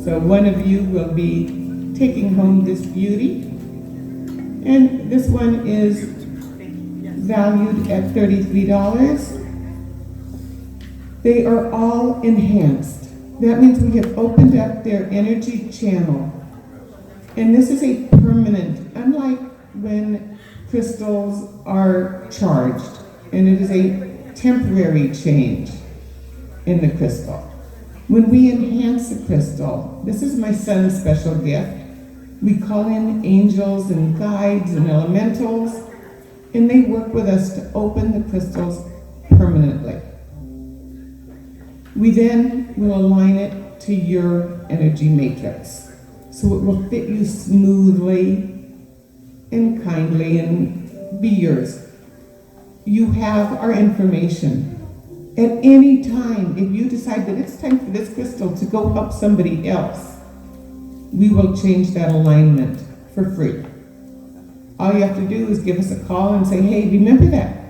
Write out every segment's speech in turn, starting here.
So one of you will be taking home this beauty. And this one is valued at $33. They are all enhanced. That means we have opened up their energy channel. And this is a permanent, unlike when crystals are charged, and it is a temporary change in the crystal. When we enhance a crystal, this is my son's special gift. We call in angels and guides and elementals, and they work with us to open the crystals permanently. We then will align it to your energy matrix, so it will fit you smoothly and kindly and be yours. You have our information. At any time, if you decide that it's time for this crystal to go help somebody else, we will change that alignment for free. All you have to do is give us a call and say, hey, remember that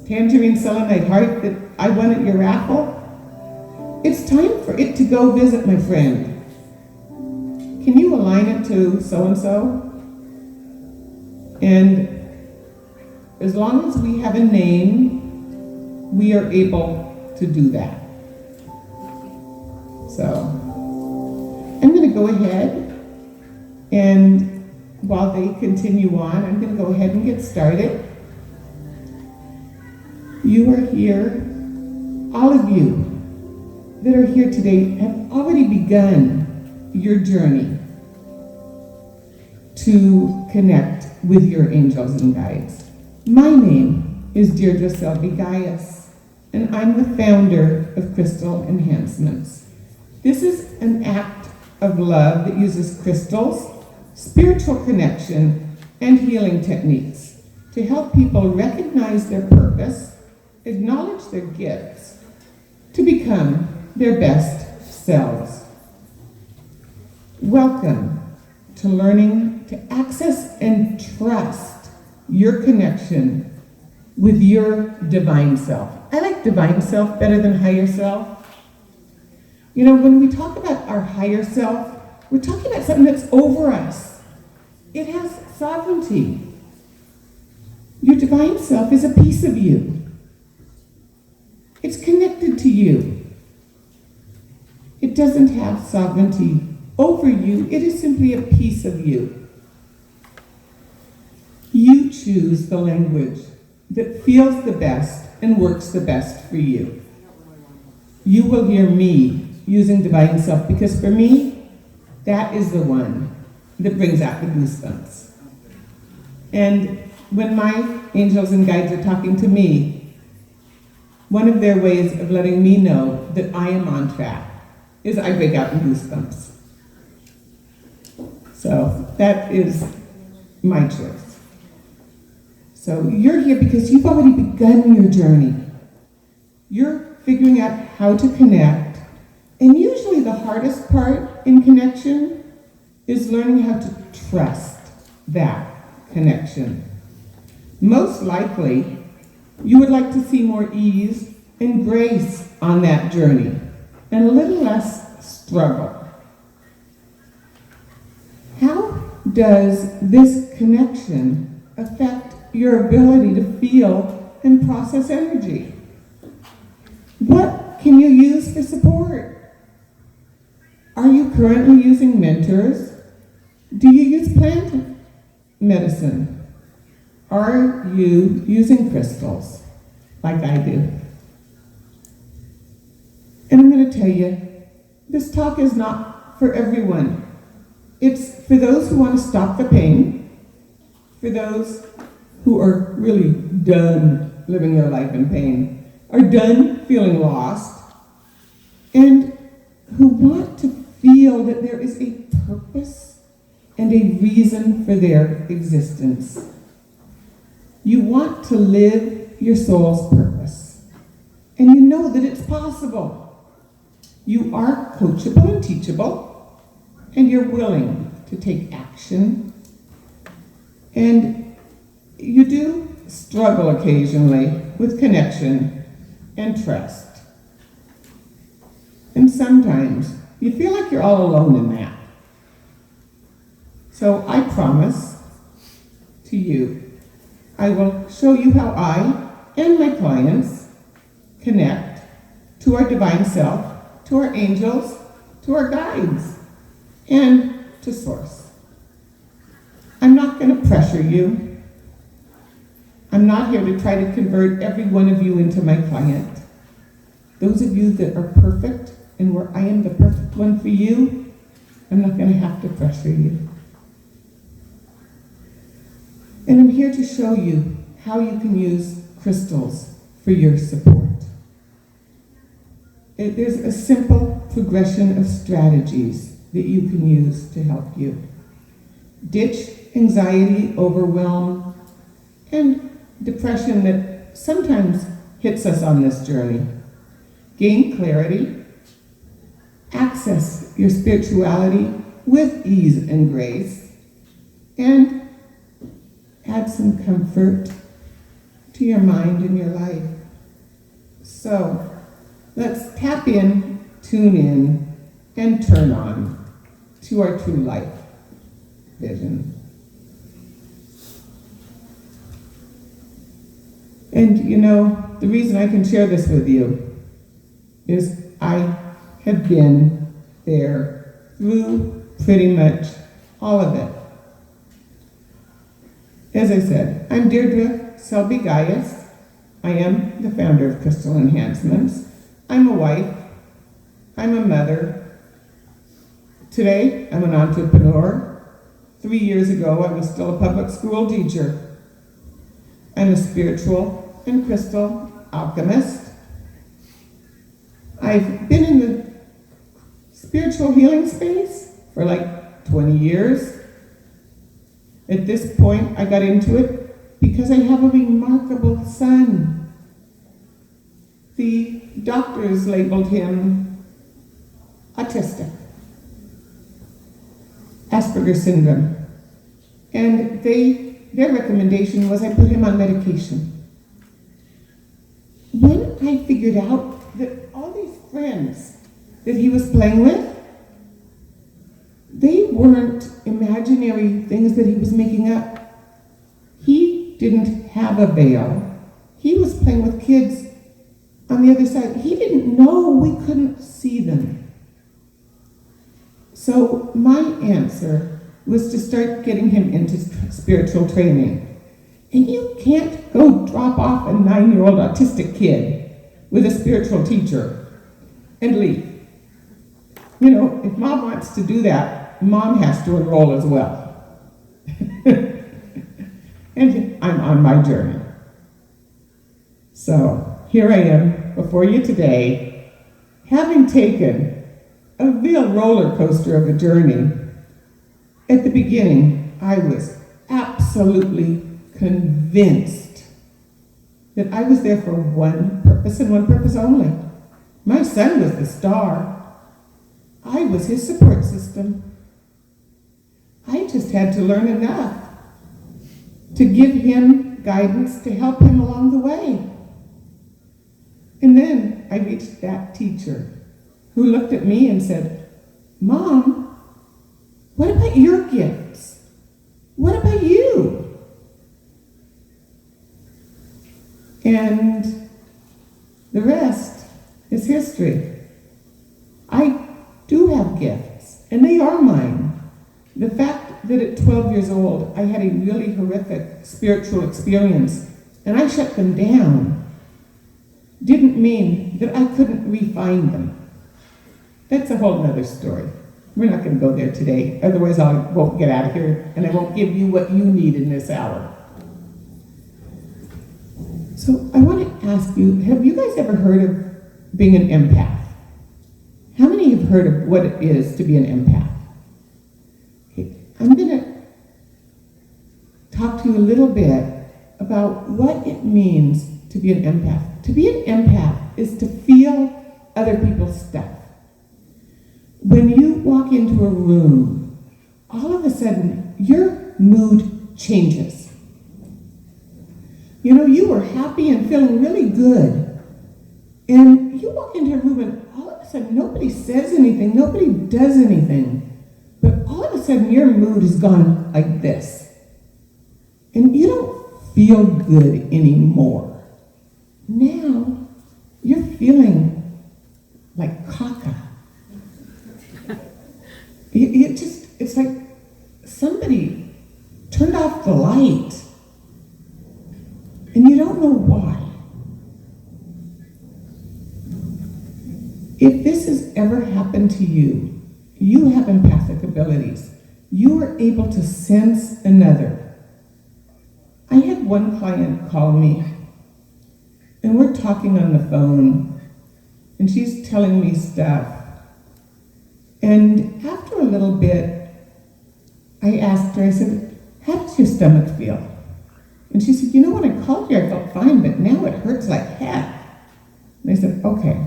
tangerine selenite heart that I won at your raffle? It's time for it to go visit my friend. Can you align it to so-and-so? And as long as we have a name, we are able to do that. So I'm going to go ahead, and while they continue on, I'm going to go ahead and get started. You are here, all of you that are here today have already begun your journey to connect with your angels and guides. My name is Deirdre Selby-Gius, and I'm the founder of Crystal Enhancements. This is an act of love that uses crystals, spiritual connection, and healing techniques to help people recognize their purpose, acknowledge their gifts, to become their best selves. Welcome to learning to access and trust your connection with your divine self. I like divine self better than higher self. You know, when we talk about our higher self, we're talking about something that's over us. It has sovereignty. Your divine self is a piece of you. It's connected to you. It doesn't have sovereignty over you. It is simply a piece of you. You choose the language that feels the best and works the best for you. You will hear me using divine self, because for me, that is the one that brings out the goosebumps. And when my angels and guides are talking to me, one of their ways of letting me know that I am on track is I break out in goosebumps. So that is my choice. So you're here because you've already begun your journey. You're figuring out how to connect, and usually the hardest part in connection is learning how to trust that connection. Most likely, you would like to see more ease and grace on that journey, and a little less struggle. How does this connection affect your ability to feel and process energy? What can you use for support? Are you currently using mentors? Do you use plant medicine? Are you using crystals like I do? And I'm going to tell you, this talk is not for everyone. It's for those who want to stop the pain, for those who are really done living their life in pain, are done feeling lost, and who want to feel that there is a purpose and a reason for their existence. You want to live your soul's purpose, and you know that it's possible. You are coachable and teachable, and you're willing to take action. And you do struggle occasionally with connection and trust. And sometimes You feel like you're all alone in that. So I promise to you, I will show you how I and my clients connect to our divine self, to our angels, to our guides, and to Source. I'm not going to pressure you. I'm not here to try to convert every one of you into my client. Those of you that are perfect and where I am the perfect one for you, I'm not going to have to pressure you. And I'm here to show you how you can use crystals for your support. There's a simple progression of strategies that you can use to help you. Ditch anxiety, overwhelm, and depression that sometimes hits us on this journey. Gain clarity, access your spirituality with ease and grace, and add some comfort to your mind and your life. So let's tap in, tune in, and turn on to our true life vision. And you know, the reason I can share this with you is I have been there through pretty much all of it. As I said, I'm Deirdre Selby-Gius. I am the founder of Crystal Enhancements. I'm a wife. I'm a mother. Today, I'm an entrepreneur. 3 years ago, I was still a public school teacher. I'm a spiritual and crystal alchemist. I've been in the spiritual healing space for like 20 years. At this point, I got into it because I have a remarkable son. The doctors labeled him autistic, Asperger's syndrome. And their recommendation was I put him on medication. When I figured out that all these friends that he was playing with, they weren't imaginary things that he was making up. He didn't have a veil. He was playing with kids on the other side. He didn't know we couldn't see them. So my answer was to start getting him into spiritual training. And you can't go drop off a 9-year-old autistic kid with a spiritual teacher and leave. You know, if mom wants to do that, mom has to enroll as well. And I'm on my journey. So here I am before you today, having taken a real roller coaster of a journey. At the beginning, I was absolutely convinced that I was there for one purpose and one purpose only. My son was the star. I was his support system. I just had to learn enough to give him guidance to help him along the way. And then I reached that teacher who looked at me and said, "Mom, what about your gifts? What about you?" And the rest is history. I do have gifts, and they are mine. The fact that at 12 years old, I had a really horrific spiritual experience, and I shut them down, didn't mean that I couldn't refine them. That's a whole nother story. We're not going to go there today, otherwise I won't get out of here, and I won't give you what you need in this hour. So I want to ask you, have you guys ever heard of being an empath? How many have heard of what it is to be an empath? Okay, I'm going to talk to you a little bit about what it means to be an empath. To be an empath is to feel other people's stuff. When you walk into a room, all of a sudden, your mood changes. You know, you were happy and feeling really good, and you walk into a room and all of a sudden, sudden nobody says anything, nobody does anything, but all of a sudden your mood has gone like this. And you don't feel good anymore. Now you're feeling like caca. It's like somebody turned off the light and you don't know why. If this has ever happened to you, you have empathic abilities. You are able to sense another. I had one client call me, and we're talking on the phone, and she's telling me stuff. And after a little bit, I asked her, I said, how does your stomach feel? And she said, when I called you, I felt fine, but now it hurts like heck. And I said, okay.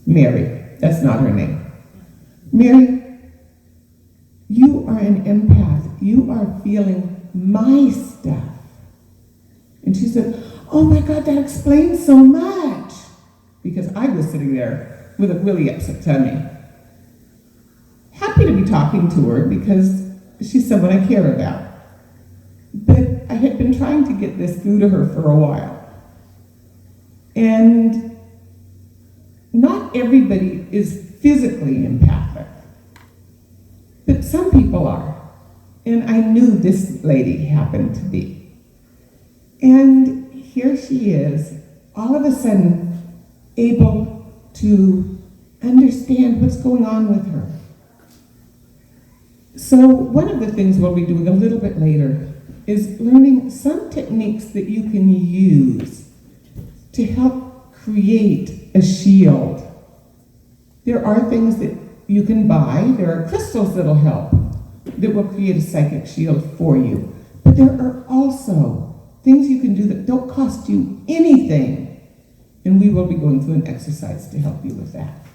Mary, that's not her name. Mary, you are an empath. You are feeling my stuff. And she said, oh my God, that explains so much. Because I was sitting there with a really upset tummy. Happy to be talking to her because she's someone I care about. But I had been trying to get this through to her for a while. And not everybody is physically empathic, but some people are. And I knew this lady happened to be. And here she is, all of a sudden, able to understand what's going on with her. So one of the things we'll be doing a little bit later is learning some techniques that you can use to help create a shield. There are things that you can buy. There are crystals that'll help, that will create a psychic shield for you. But there are also things you can do that don't cost you anything. And we will be going through an exercise to help you with that.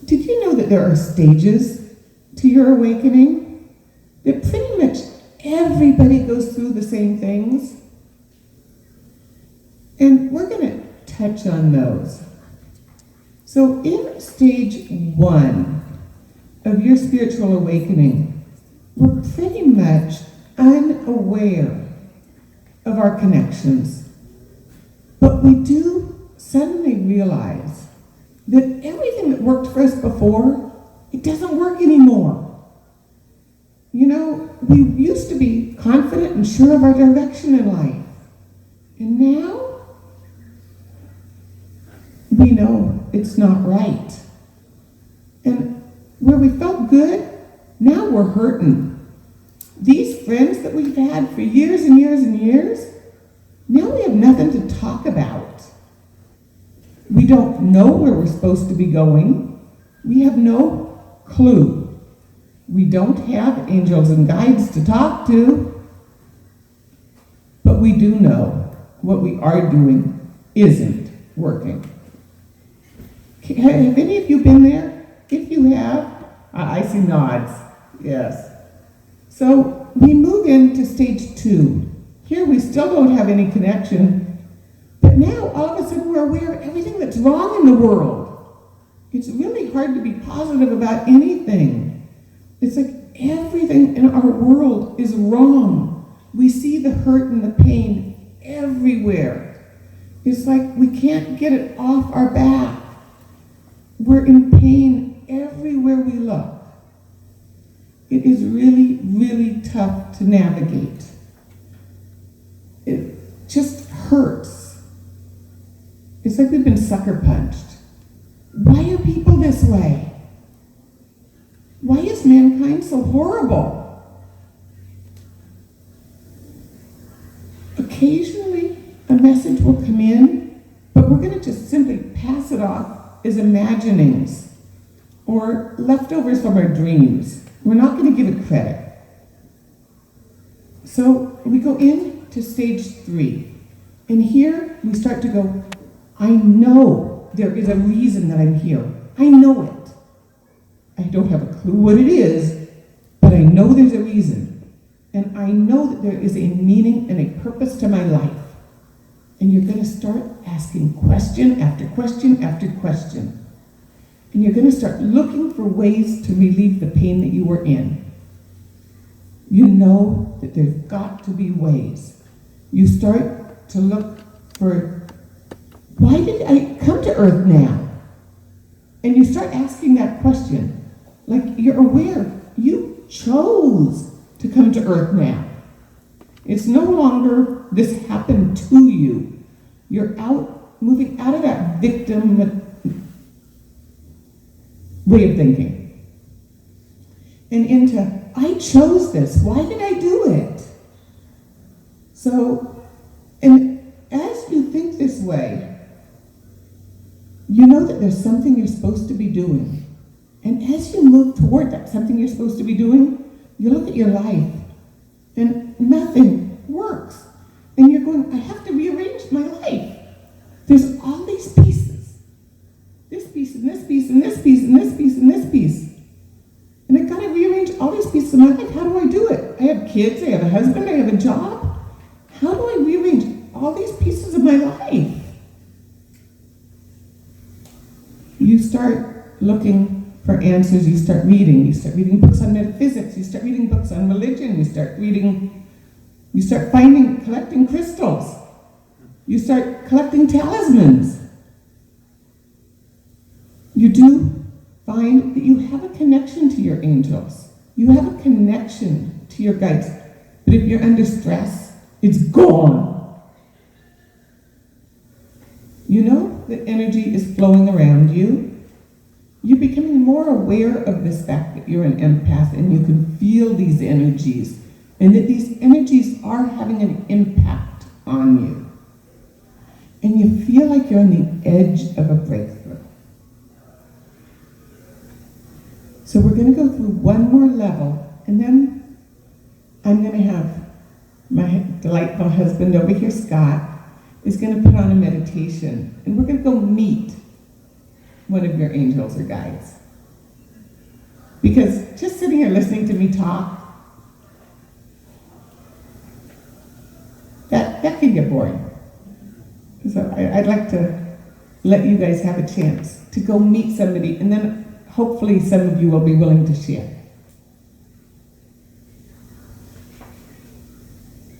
Did you know that there are stages to your awakening? That pretty much everybody goes through the same things. And we're going to touch on those. So in stage 1 of your spiritual awakening, we're pretty much unaware of our connections. But we do suddenly realize that everything that worked for us before, it doesn't work anymore. We used to be confident and sure of our direction in life. And now, we know it's not right. And where we felt good, now we're hurting. These friends that we've had for years and years and years, now we have nothing to talk about. We don't know where we're supposed to be going. We have no clue. We don't have angels and guides to talk to. But we do know what we are doing isn't working. Have any of you been there? If you have, I see nods. Yes. So we move into stage 2. Here we still don't have any connection, but now all of a sudden we're aware of everything that's wrong in the world. It's really hard to be positive about anything. It's like everything in our world is wrong. We see the hurt and the pain everywhere. It's like we can't get it off our back. We're in pain everywhere we look. It is really, really tough to navigate. It just hurts. It's like we've been sucker punched. Why are people this way? Why is mankind so horrible? Occasionally, a message will come in, but we're going to just simply pass it off as imaginings or leftovers from our dreams. We're not going to give it credit. So we go into stage 3. And here we start to go, I know there is a reason that I'm here. I know it. I don't have a clue what it is, but I know there's a reason. And I know that there is a meaning and a purpose to my life. And you're going to start asking question after question after question. And you're going to start looking for ways to relieve the pain that you were in. You know that there's got to be ways. You start to look for, why did I come to Earth now? And you start asking that question. Like, you're aware, you chose to come to Earth now. It's no longer this happened to you. You're moving out of that victim way of thinking. And into, I chose this. Why did I do it? So, and as you think this way, you know that there's something you're supposed to be doing. And as you move toward that something you're supposed to be doing, you look at your life and nothing works. And you're going, I have to rearrange my life. There's all these pieces. This piece and this piece and this piece and this piece and this piece. And I've got to rearrange all these pieces of my life. How do I do it? I have kids, I have a husband, I have a job. How do I rearrange all these pieces of my life? You start looking for answers. You start reading books on metaphysics, you start reading books on religion, you start collecting crystals, you start collecting talismans. You do find that you have a connection to your angels, you have a connection to your guides, but if you're under stress, it's gone. You know that energy is flowing around you. You're becoming more aware of this fact that you're an empath and you can feel these energies and that these energies are having an impact on you. And you feel like you're on the edge of a breakthrough. So we're going to go through one more level, and then I'm going to have my delightful husband over here, Scott, is going to put on a meditation, and we're going to go meet one of your angels or guides. Because just sitting here listening to me talk, that can get boring. So I'd like to let you guys have a chance to go meet somebody, and then hopefully some of you will be willing to share.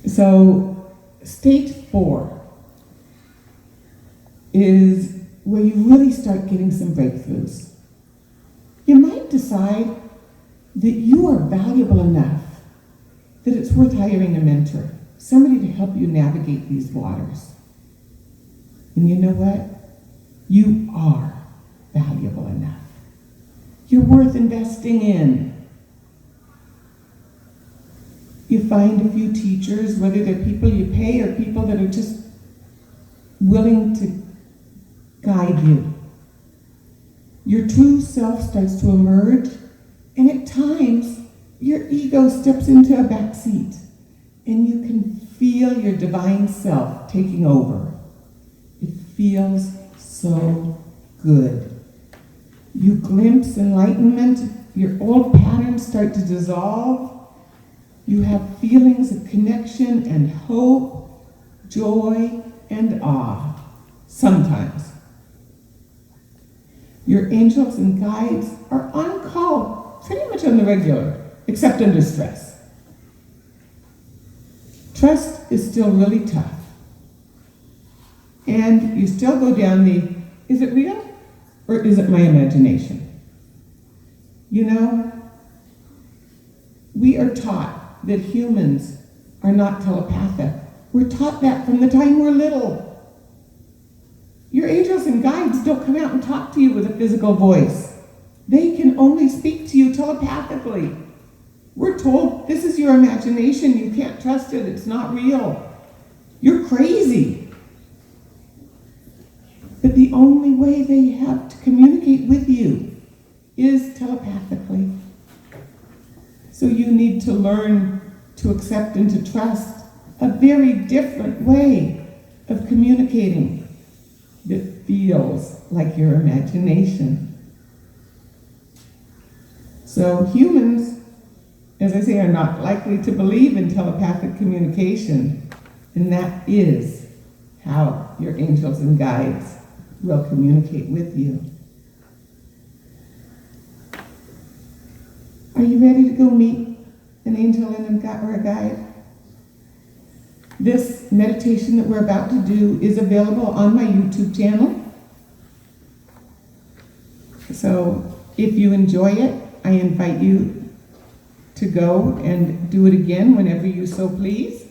So stage 4 is where you really start getting some breakthroughs. You might decide that you are valuable enough that it's worth hiring a mentor, somebody to help you navigate these waters. And you know what? You are valuable enough. You're worth investing in. You find a few teachers, whether they're people you pay or people that are just willing to guide you. Your true self starts to emerge, and at times your ego steps into a back seat, and you can feel your divine self taking over. It feels so good. You glimpse enlightenment, your old patterns start to dissolve. You have feelings of connection and hope, joy, and awe, sometimes. Your angels and guides are on call pretty much on the regular, except under stress. Trust is still really tough. And you still go down the, is it real or is it my imagination? You know, we are taught that humans are not telepathic. We're taught that from the time we're little. Your angels and guides don't come out and talk to you with a physical voice. They can only speak to you telepathically. We're told this is your imagination, you can't trust it, it's not real. You're crazy. But the only way they have to communicate with you is telepathically. So you need to learn to accept and to trust a very different way of communicating that feels like your imagination. So humans, as I say, are not likely to believe in telepathic communication, and that is how your angels and guides will communicate with you. Are you ready to go meet an angel and or a guide? This meditation that we're about to do is available on my YouTube channel. So if you enjoy it, I invite you to go and do it again whenever you so please.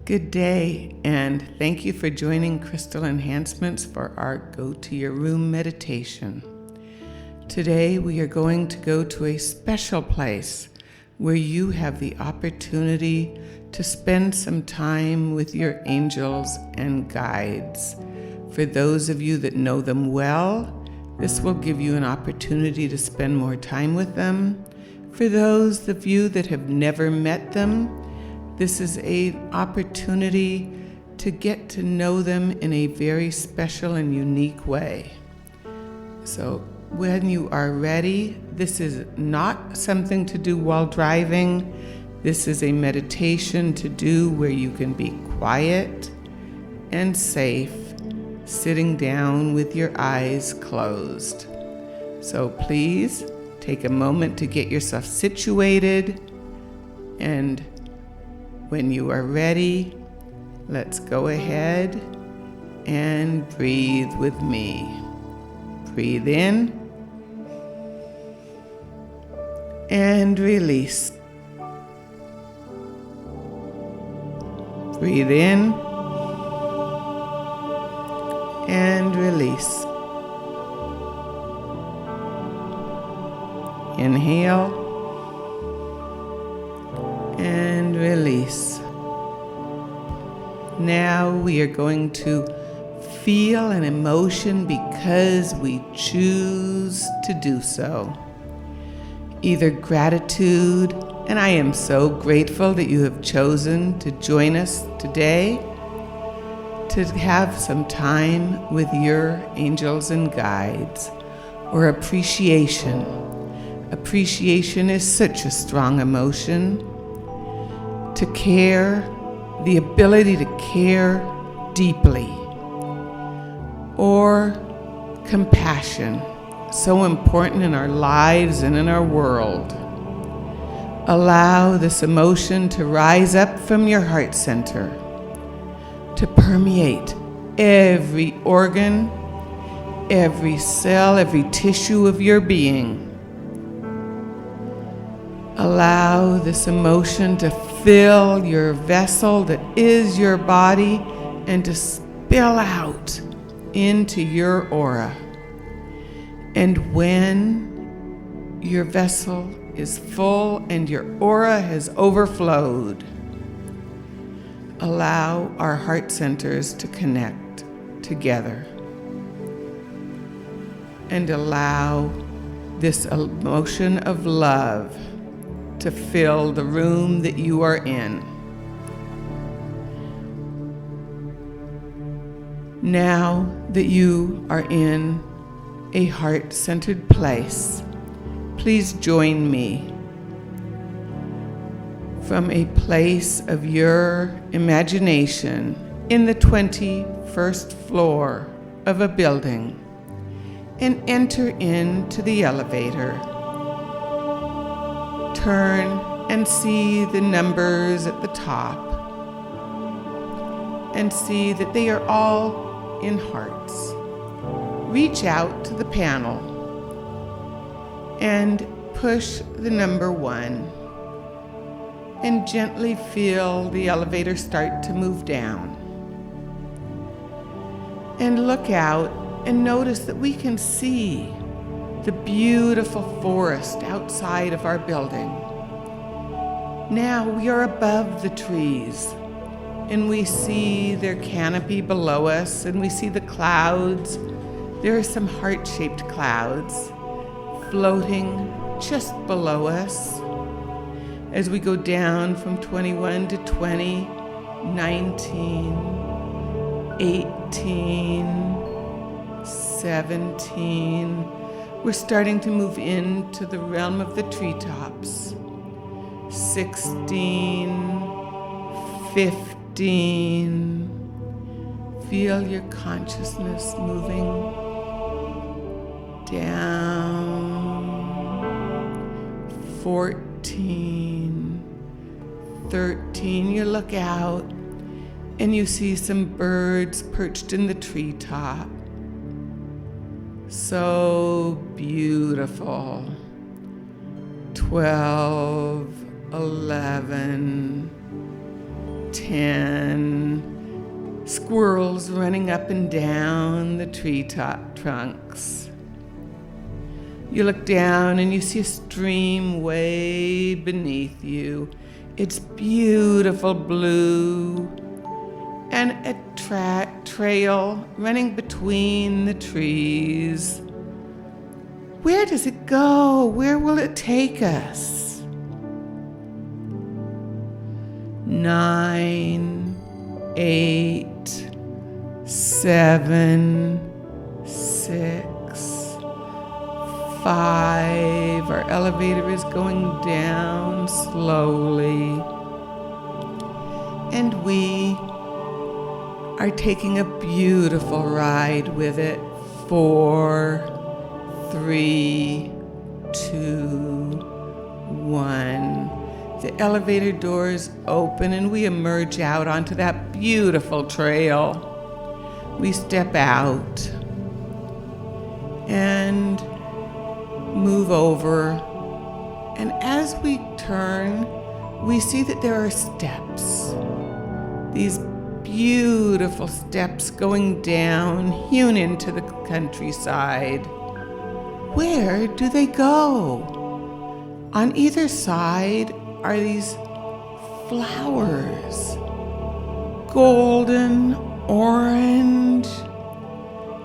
Good day, and thank you for joining Crystal Enhancements for our Go to Your Room meditation. Today we are going to go to a special place where you have the opportunity to spend some time with your angels and guides. For those of you that know them well, this will give you an opportunity to spend more time with them. For those of you that have never met them, this is an opportunity to get to know them in a very special and unique way. So when you are ready, this is not something to do while driving. This is a meditation to do where you can be quiet and safe, sitting down with your eyes closed. So please take a moment to get yourself situated, and when you are ready, let's go ahead and breathe with me. Breathe in and release. Breathe in and release. Inhale and release. Now we are going to feel an emotion because we choose to do so. Either gratitude, and I am so grateful that you have chosen to join us today to have some time with your angels and guides, or appreciation. Appreciation is such a strong emotion. To care, the ability to care deeply. Or compassion, so important in our lives and in our world. Allow this emotion to rise up from your heart center, to permeate every organ, every cell, every tissue of your being. Allow this emotion to fill your vessel that is your body and to spill out into your aura. And when your vessel is full and your aura has overflowed, allow our heart centers to connect together. And allow this emotion of love to fill the room that you are in. Now that you are in a heart-centered place, please join me from a place of your imagination in the 21st floor of a building and enter into the elevator. Turn and see the numbers at the top and see that they are all in hearts. Reach out to the panel and push the number 1 and gently feel the elevator start to move down. And look out and notice that we can see the beautiful forest outside of our building. Now we are above the trees, and we see their canopy below us, and we see the clouds. There are some heart-shaped clouds floating just below us. As we go down from 21 to 20, 19, 18, 17, we're starting to move into the realm of the treetops. 16, 15. Feel your consciousness moving down. 14, 13. You look out and you see some birds perched in the treetop. So beautiful. 12, 11, 10. Squirrels running up and down the treetop trunks. You look down and you see a stream way beneath you. It's beautiful blue. And a trail running between the trees. Where does it go? Where will it take us? 9, 8, 7, 6, 5. Our elevator is going down slowly. And we are taking a beautiful ride with it. 4, 3, 2, 1. The elevator doors open and we emerge out onto that beautiful trail. We step out and move over. And as we turn, we see that there are steps. These beautiful steps going down, hewn into the countryside. Where do they go? On either side are these flowers, golden, orange,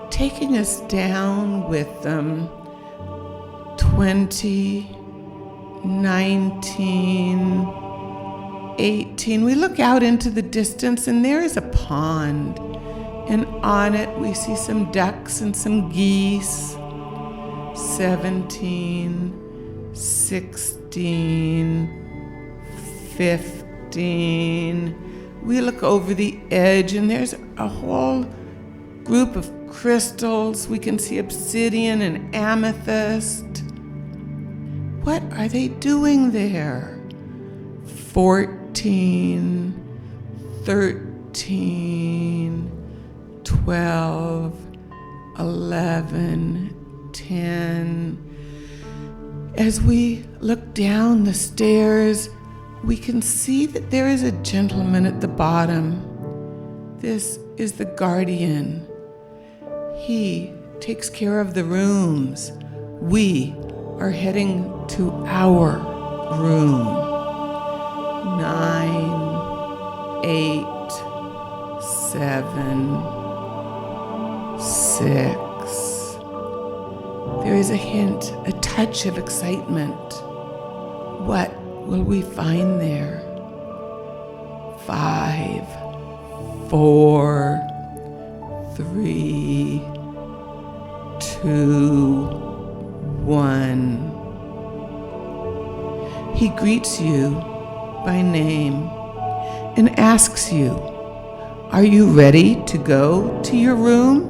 taking us down with them. 20, 19, 18. We look out into the distance and there is a pond, and on it we see some ducks and some geese. 17, 16, 15. We look over the edge and there's a whole group of crystals. We can see obsidian and amethyst. What are they doing there? 14, 13, 12, 11, 10. As we look down the stairs, we can see that there is a gentleman at the bottom. This is the guardian. He takes care of the rooms. We are heading to our room. 9, 8, 7, 6. There is a hint, a touch of excitement. What will we find there? 5, 4, 3, 2, 1. He greets you by name and asks you, "Are you ready to go to your room?"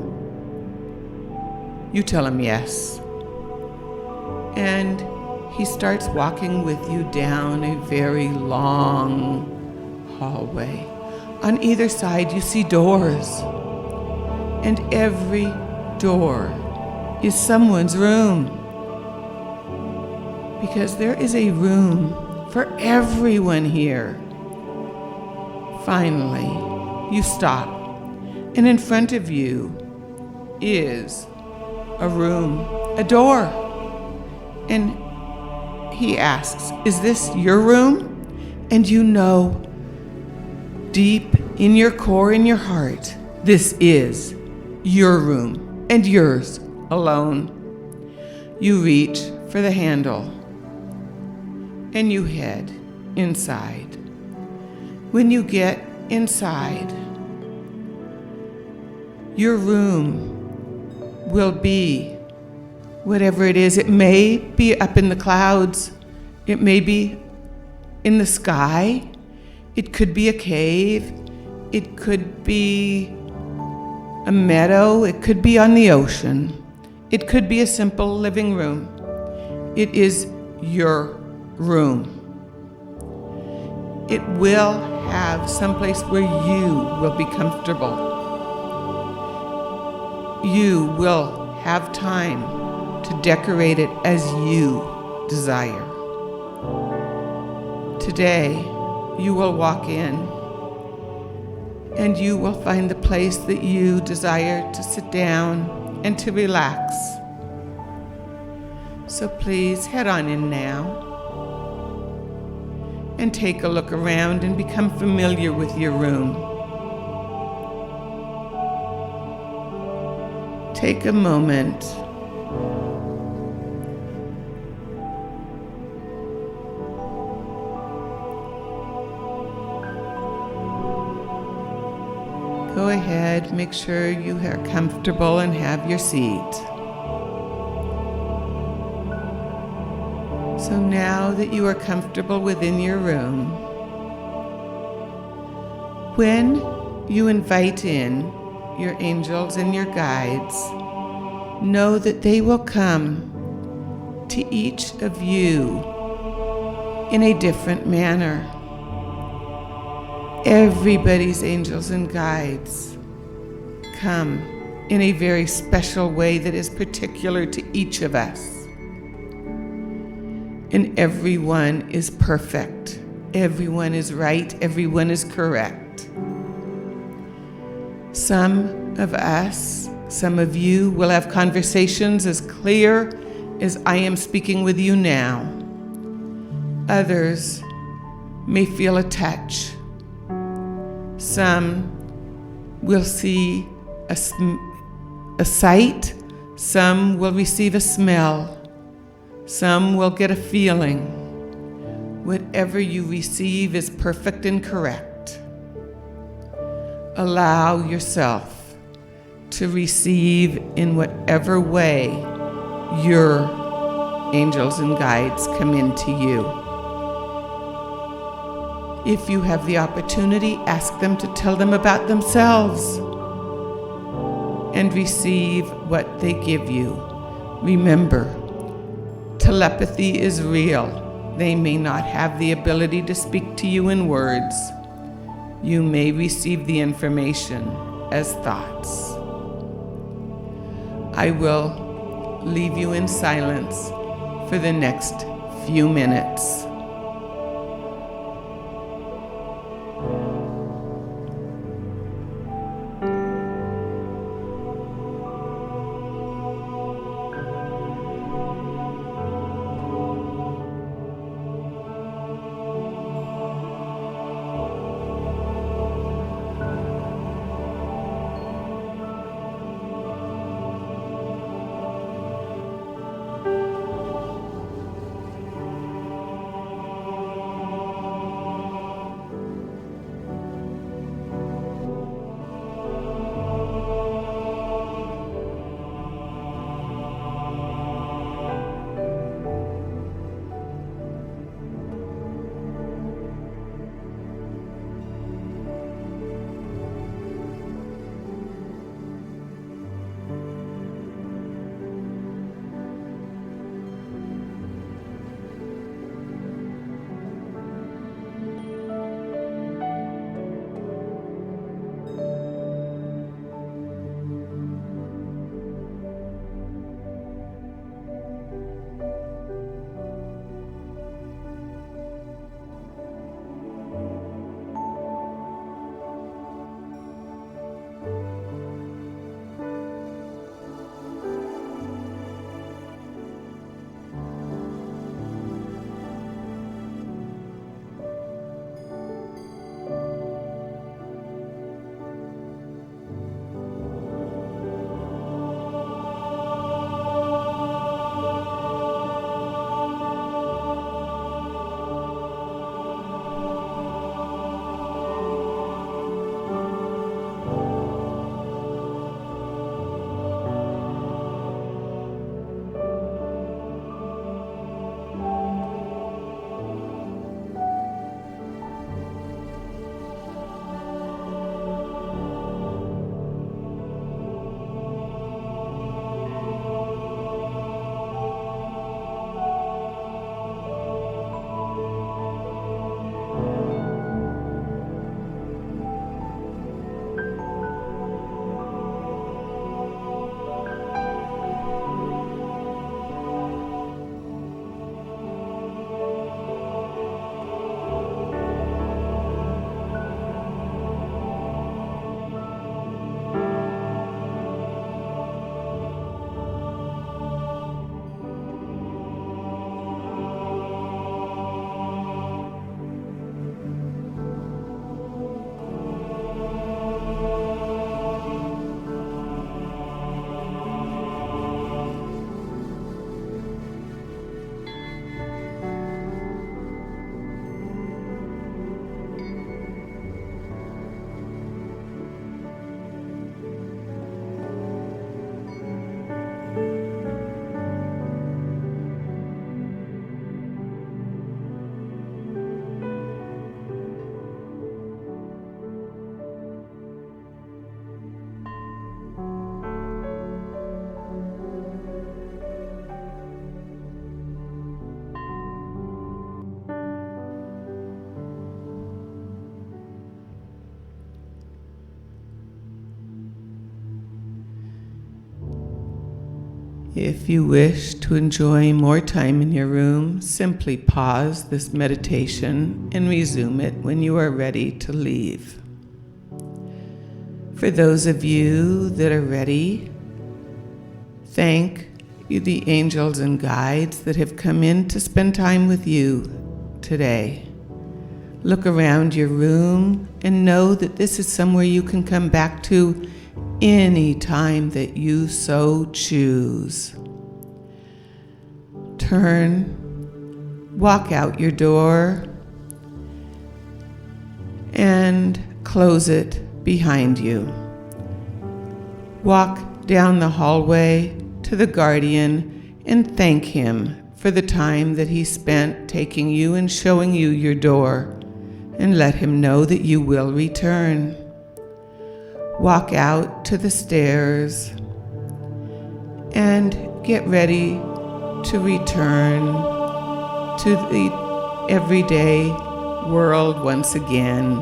You tell him yes. And he starts walking with you down a very long hallway. On either side, you see doors. And every door is someone's room. Because there is a room for everyone here. Finally, you stop. And in front of you is a room, a door. And he asks, "Is this your room?" And you know, deep in your core, in your heart, this is your room and yours alone. You reach for the handle and you head inside. When you get inside, your room will be whatever it is. It may be up in the clouds. It may be in the sky. It could be a cave. It could be a meadow. It could be on the ocean. It could be a simple living room. It is your room. It will have someplace where you will be comfortable. You will have time to decorate it as you desire. Today, you will walk in and you will find the place that you desire to sit down and to relax. So please head on in now and take a look around and become familiar with your room. Take a moment Go ahead, make sure you are comfortable and have your seat. So now that you are comfortable within your room, when you invite in your angels and your guides, know that they will come to each of you in a different manner. Everybody's angels and guides come in a very special way that is particular to each of us. And everyone is perfect. Everyone is right. Everyone is correct. Some of us, some of you will have conversations as clear as I am speaking with you now. Others may feel a touch. Some will see a sight. Some will receive a smell. Some will get a feeling. Whatever you receive is perfect and correct. Allow yourself to receive in whatever way your angels and guides come into you. If you have the opportunity, ask them to tell them about themselves and receive what they give you. Remember, telepathy is real. They may not have the ability to speak to you in words. You may receive the information as thoughts. I will leave you in silence for the next few minutes. If you wish to enjoy more time in your room, simply pause this meditation and resume it when you are ready to leave. For those of you that are ready, thank you, the angels and guides that have come in to spend time with you today. Look around your room and know that this is somewhere you can come back to any time that you so choose. Turn, walk out your door, and close it behind you. Walk down the hallway to the guardian and thank him for the time that he spent taking you and showing you your door, and let him know that you will return. Walk out to the stairs and get ready to return to the everyday world once again,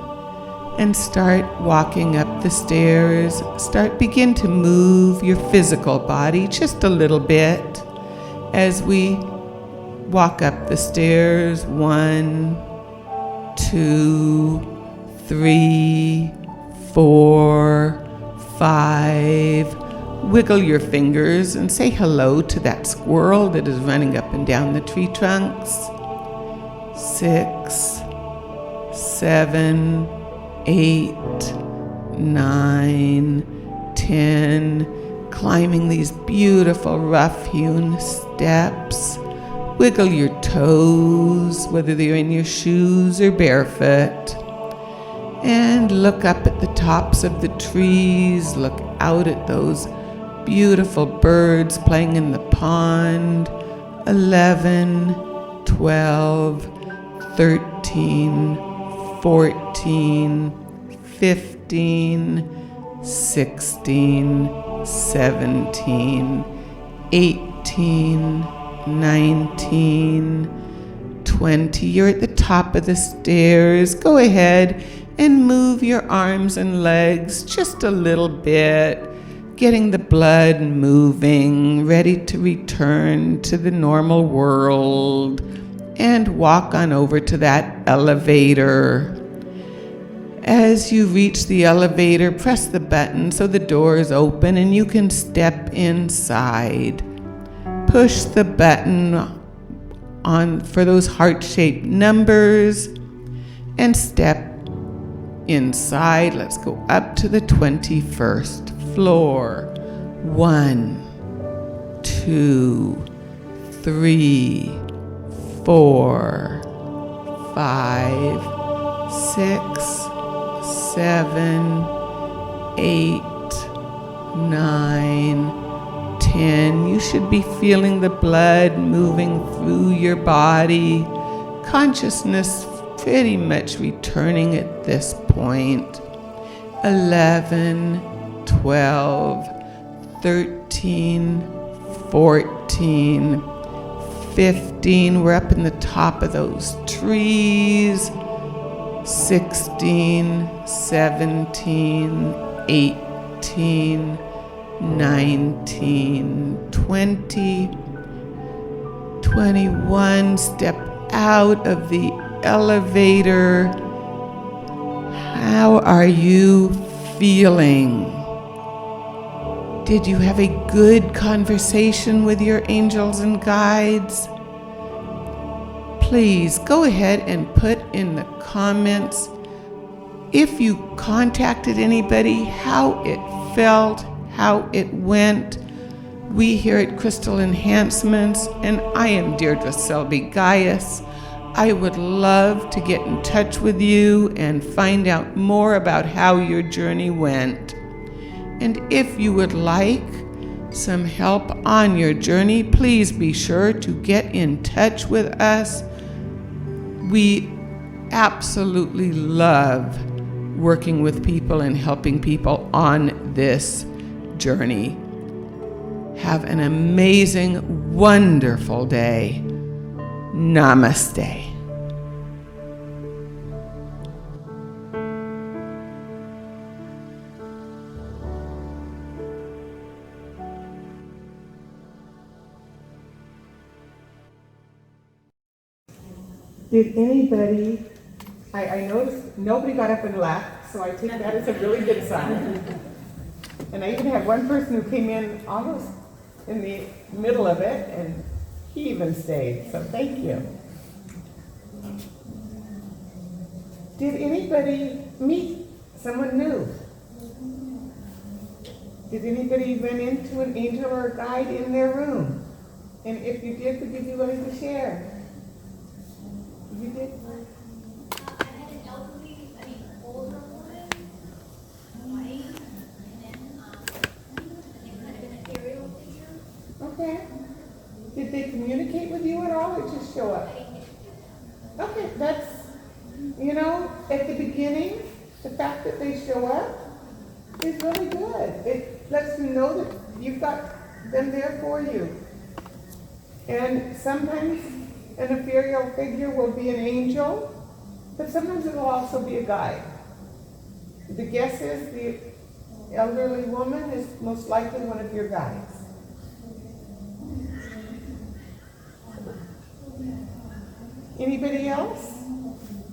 and start walking up the stairs. Begin to move your physical body just a little bit as we walk up the stairs. 1, 2, 3, 4, 5. Wiggle your fingers and say hello to that squirrel that is running up and down the tree trunks. 6, 7, 8, 9, 10. Climbing these beautiful rough-hewn steps. Wiggle your toes, whether they're in your shoes or barefoot. And look up at the tops of the trees. Look out at those beautiful birds playing in the pond. 11, 12, 13, 14, 15, 16, 17, 18, 19, 20. You're at the top of the stairs. Go ahead and move your arms and legs just a little bit, getting the blood moving, ready to return to the normal world, and walk on over to that elevator. As you reach the elevator, press the button so the doors open and you can step inside. Push the button on for those heart-shaped numbers and step inside. Let's go up to the 21st floor. 1, 2, 3, 4, 5, 6, 7, 8, 9, 10. You should be feeling the blood moving through your body. Consciousness pretty much returning at this point. 11, 12, 13, 14, 15. We're up in the top of those trees. 16, 17, 18, 19, 20, 21. Step out of the elevator. How are you feeling? Did you have a good conversation with your angels and guides? Please go ahead and put in the comments if you contacted anybody, how it felt, how it went. We here at Crystal Enhancements, and I am Deirdre Selby-Gius. I would love to get in touch with you and find out more about how your journey went. And if you would like some help on your journey, please be sure to get in touch with us. We absolutely love working with people and helping people on this journey. Have an amazing, wonderful day. Namaste. Did anybody, I noticed nobody got up and left, so I take that as a really good sign. And I even had one person who came in almost in the middle of it, and he even stayed, so thank you. Did anybody meet someone new? Did anybody run into an angel or a guide in their room? And if you did, would you be willing to share? You did? I had an older woman, white, and then, I think kind of an ethereal figure. Okay. Did they communicate with you at all, or just show up? I didn't get to Okay, that's, you know, at the beginning, the fact that they show up is really good. It lets you know that you've got them there for you. And sometimes an ethereal figure will be an angel, but sometimes it will also be a guide. The guess is the elderly woman is most likely one of your guides. Anybody else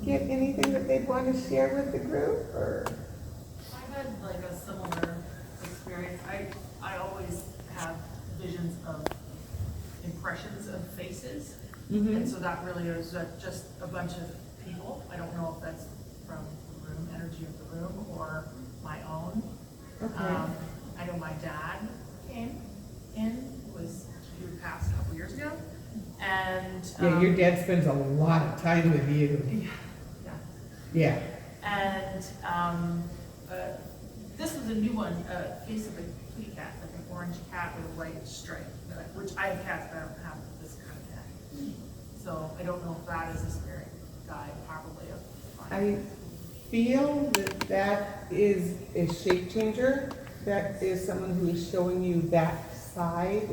get anything that they'd want to share with the group, or? I've had like a similar experience. I always have visions of impressions of faces. And so that really is just a bunch of people. I don't know if that's from the room, energy of the room, or my own. Okay. I know my dad came in, he passed a couple years ago. And Yeah, your dad spends a lot of time with you. yeah. Yeah. And this was a new one, face of a kitty cat, like an orange cat with a white stripe, which I have cats, but I don't have this kind of cat. So I don't know if that is a spirit guide, probably. I feel that that is a shape changer. That is someone who is showing you that side.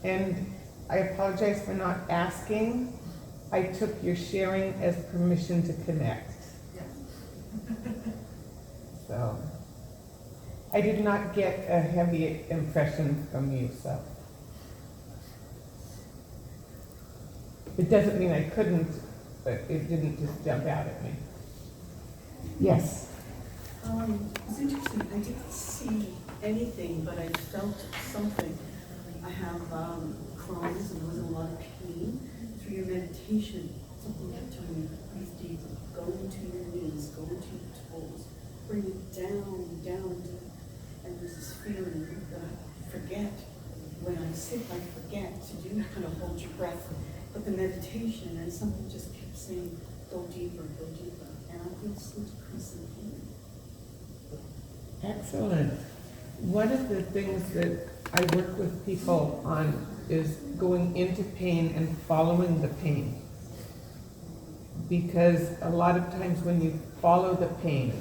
And I apologize for not asking. I took your sharing as permission to connect. So I did not get a heavy impression from you, so. It doesn't mean I couldn't, but it didn't just jump out at me. Yes. It's interesting, I didn't see anything, but I felt something. I have Crohn's and was in a lot of pain. Through your meditation, something kept telling me, breathe deeply, go into your knees, go into your toes, bring it down, down, and there's this feeling that I forget. When I sit, I forget to do kind of hold your breath. But the meditation and something just kept saying, go deeper, and I feel such peace and healing. Excellent. One of the things that I work with people on is going into pain and following the pain. Because a lot of times when you follow the pain,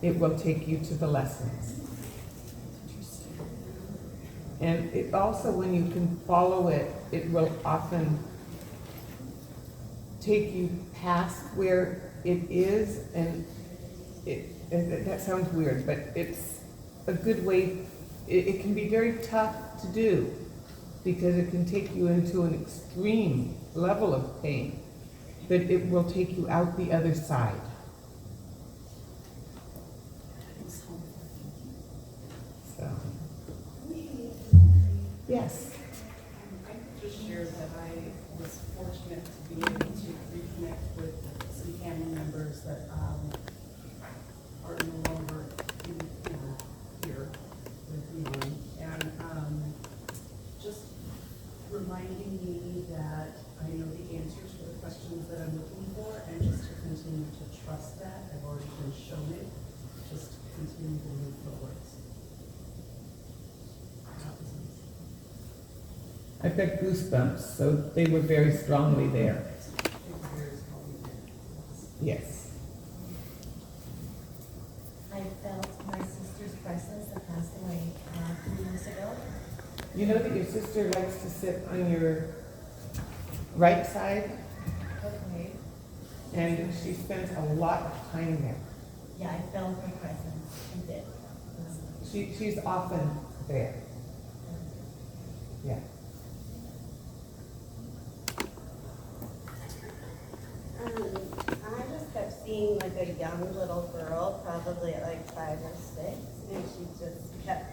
it will take you to the lessons. And it also, when you can follow it, it will often take you past where it is, and that sounds weird, but it's a good way. It can be very tough to do because it can take you into an extreme level of pain, but it will take you out the other side. So, yes. I could just share that I was fortunate to be able to reconnect with some family members that are no longer here with me, and just reminding me that I know the answers for the questions that I'm looking for, and just to continue to trust that. I've already been shown it. Just continue to move forward. I've got goosebumps, so they were very strongly there. Yes. I felt my sister's presence that passed away 3 years ago. You know that your sister likes to sit on your right side, Okay. and she spends a lot of time there. Yeah, I felt her presence. I did. She's often there. Yeah. being like a young little girl, probably at like 5 or 6, and she just kept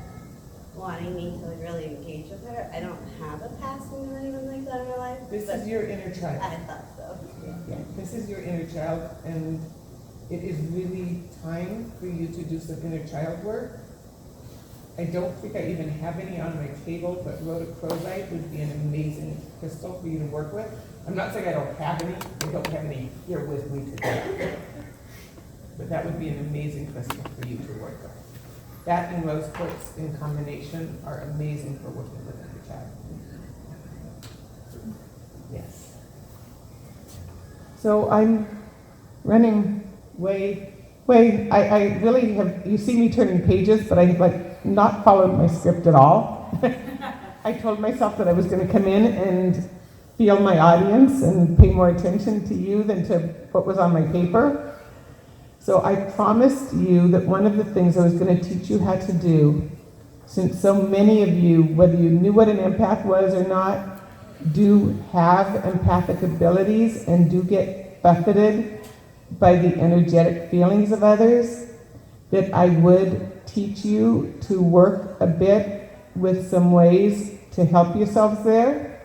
wanting me to like really engage with her. I don't have a past or anything like that in my life. This but is your inner I child. thought so. Yeah, this is your inner child, and it is really time for you to do some inner child work. I don't think I even have any on my table, but rhodochrosite would be an amazing crystal for you to work with. I'm not saying I don't have any. I don't have any here with me today. But that would be an amazing crystal for you to work with. That and rose quartz in combination are amazing for working with inner child. Yes. So I'm running I really have, you see me turning pages, but I have like not followed my script at all. I told myself that I was going to come in and feel my audience and pay more attention to you than to what was on my paper. So I promised you that one of the things I was going to teach you how to do, since so many of you, whether you knew what an empath was or not, do have empathic abilities and do get buffeted by the energetic feelings of others, that I would teach you to work a bit with some ways to help yourselves there.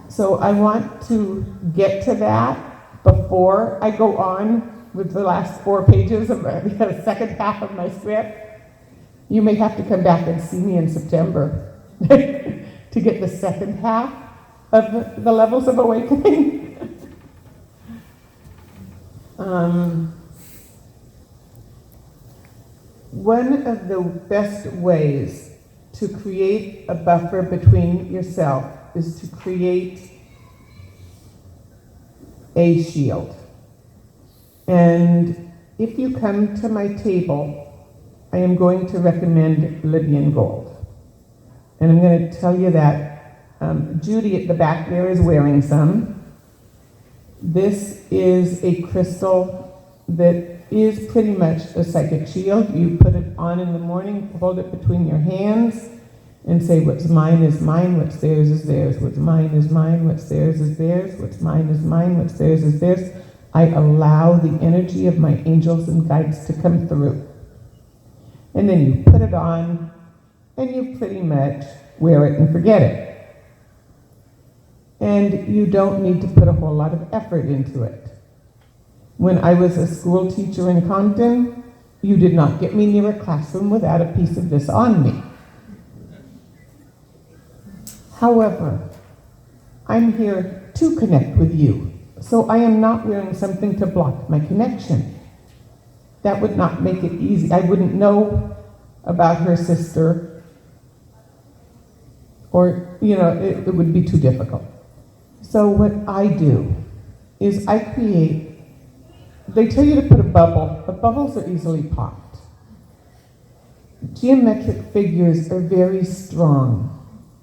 So I want to get to that before I go on with the last 4 pages of the second half of my script. You may have to come back and see me in September to get the second half of the levels of awakening. One of the best ways to create a buffer between yourself is to create a shield. And if you come to my table, I am going to recommend Libyan gold. And I'm going to tell you that Judy at the back there is wearing some. This is a crystal that is pretty much a psychic shield. You put it on in the morning, hold it between your hands, and say, what's mine is mine, what's theirs is theirs. What's mine is mine, what's theirs is theirs. What's mine is mine, what's theirs is theirs. I allow the energy of my angels and guides to come through. And then you put it on, and you pretty much wear it and forget it. And you don't need to put a whole lot of effort into it. When I was a school teacher in Compton, you did not get me near a classroom without a piece of this on me. However, I'm here to connect with you, so I am not wearing something to block my connection. That would not make it easy. I wouldn't know about her sister, or, it would be too difficult. So what I do is I create, they tell you to put a bubble, but bubbles are easily popped. Geometric figures are very strong,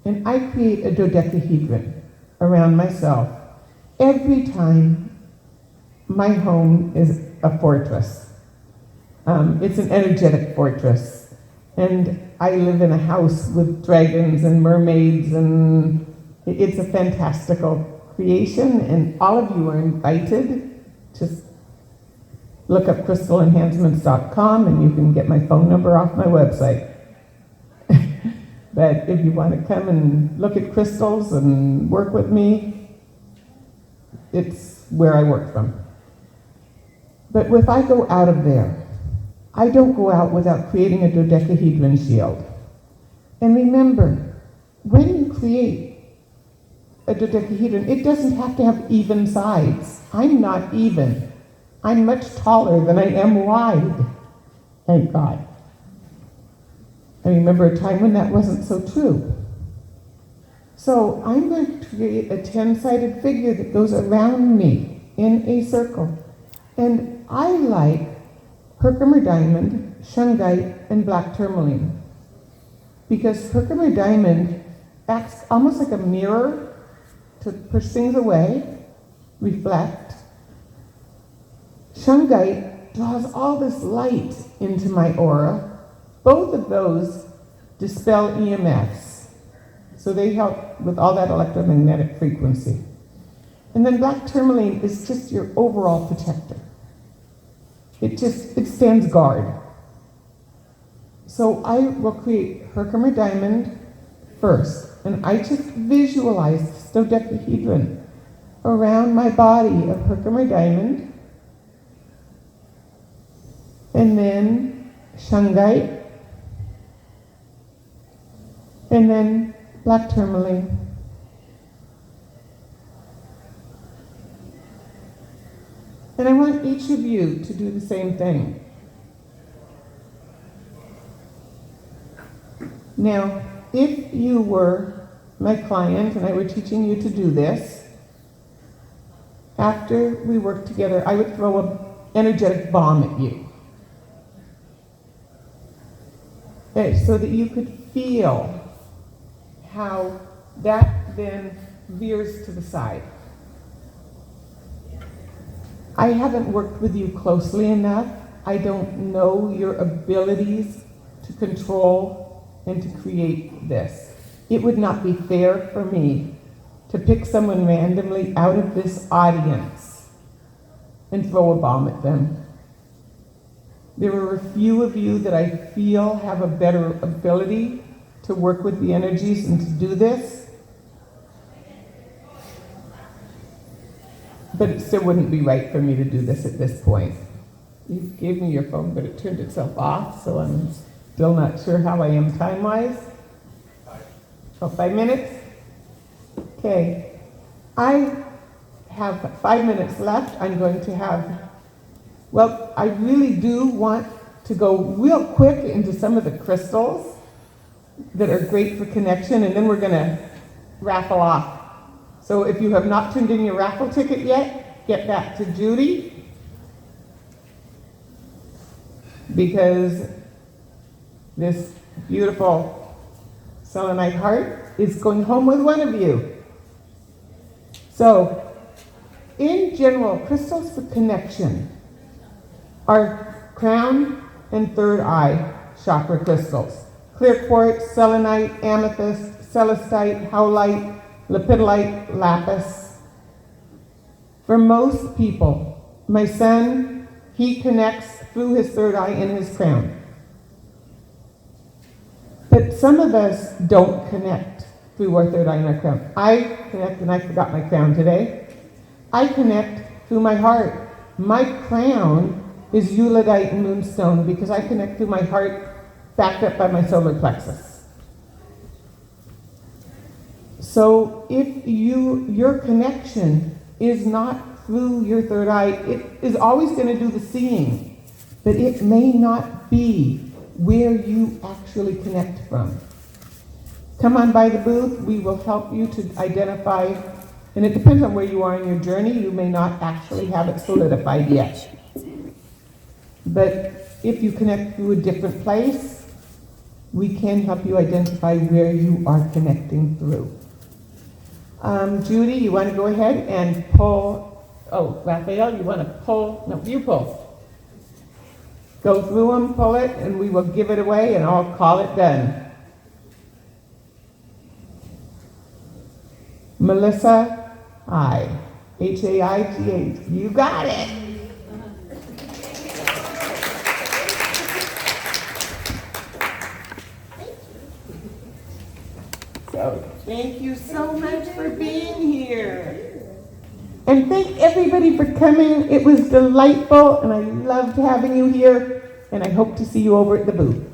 and I create a dodecahedron around myself every time my home is a fortress. It's an energetic fortress, and I live in a house with dragons and mermaids, and it's a fantastical creation, and all of you are invited. Just look up crystalenhancements.com and you can get my phone number off my website. But if you want to come and look at crystals and work with me, it's where I work from. But if I go out of there, I don't go out without creating a dodecahedron shield. And remember, when you create a dodecahedron, it doesn't have to have even sides. I'm not even. I'm much taller than I am wide. Thank God. I remember a time when that wasn't so true. So I'm going to create a 10-sided figure that goes around me in a circle. And I like Herkimer diamond, shungite, and black tourmaline. Because Herkimer diamond acts almost like a mirror to push things away, reflect. Shungite draws all this light into my aura. Both of those dispel EMFs. So they help with all that electromagnetic frequency. And then black tourmaline is just your overall protector. it stands guard. So I will create Herkimer diamond first, and I just visualize the dodecahedron around my body of Herkimer diamond, and then shungite, and then black tourmaline. And I want each of you to do the same thing. Now, if you were my client and I were teaching you to do this, after we worked together, I would throw an energetic bomb at you. Okay, so that you could feel how that then veers to the side. I haven't worked with you closely enough. I don't know your abilities to control and to create this. It would not be fair for me to pick someone randomly out of this audience and throw a bomb at them. There are a few of you that I feel have a better ability to work with the energies and to do this. But it still wouldn't be right for me to do this at this point. You gave me your phone, but it turned itself off, so I'm still not sure how I am time-wise. Oh, 5 minutes? Okay. I have 5 minutes left. I'm going to have, well, I really do want to go real quick into some of the crystals that are great for connection, and then we're going to raffle off. So if you have not turned in your raffle ticket yet, get that to Judy, because this beautiful selenite heart is going home with one of you. So, in general, crystals for connection are crown and third eye chakra crystals. Clear quartz, selenite, amethyst, celestite, howlite, lepidolite, lapis. For most people, my son, he connects through his third eye in his crown. But some of us don't connect through our third eye in our crown. I connect, and I forgot my crown today. I connect through my heart. My crown is Euladite and moonstone because I connect through my heart, backed up by my solar plexus. So if your connection is not through your third eye, it is always going to do the seeing, but it may not be where you actually connect from. Come on by the booth. We will help you to identify, and it depends on where you are in your journey. You may not actually have it solidified yet. But if you connect through a different place, we can help you identify where you are connecting through. Judy, you want to go ahead and pull, oh, Raphael, you want to pull, no, you pull. Go through them, pull it, and we will give it away, and I'll call it done. Melissa, I, H-A-I-G-H, you got it. So, thank you so much for being here. And thank everybody for coming. It was delightful, and I loved having you here, and I hope to see you over at the booth.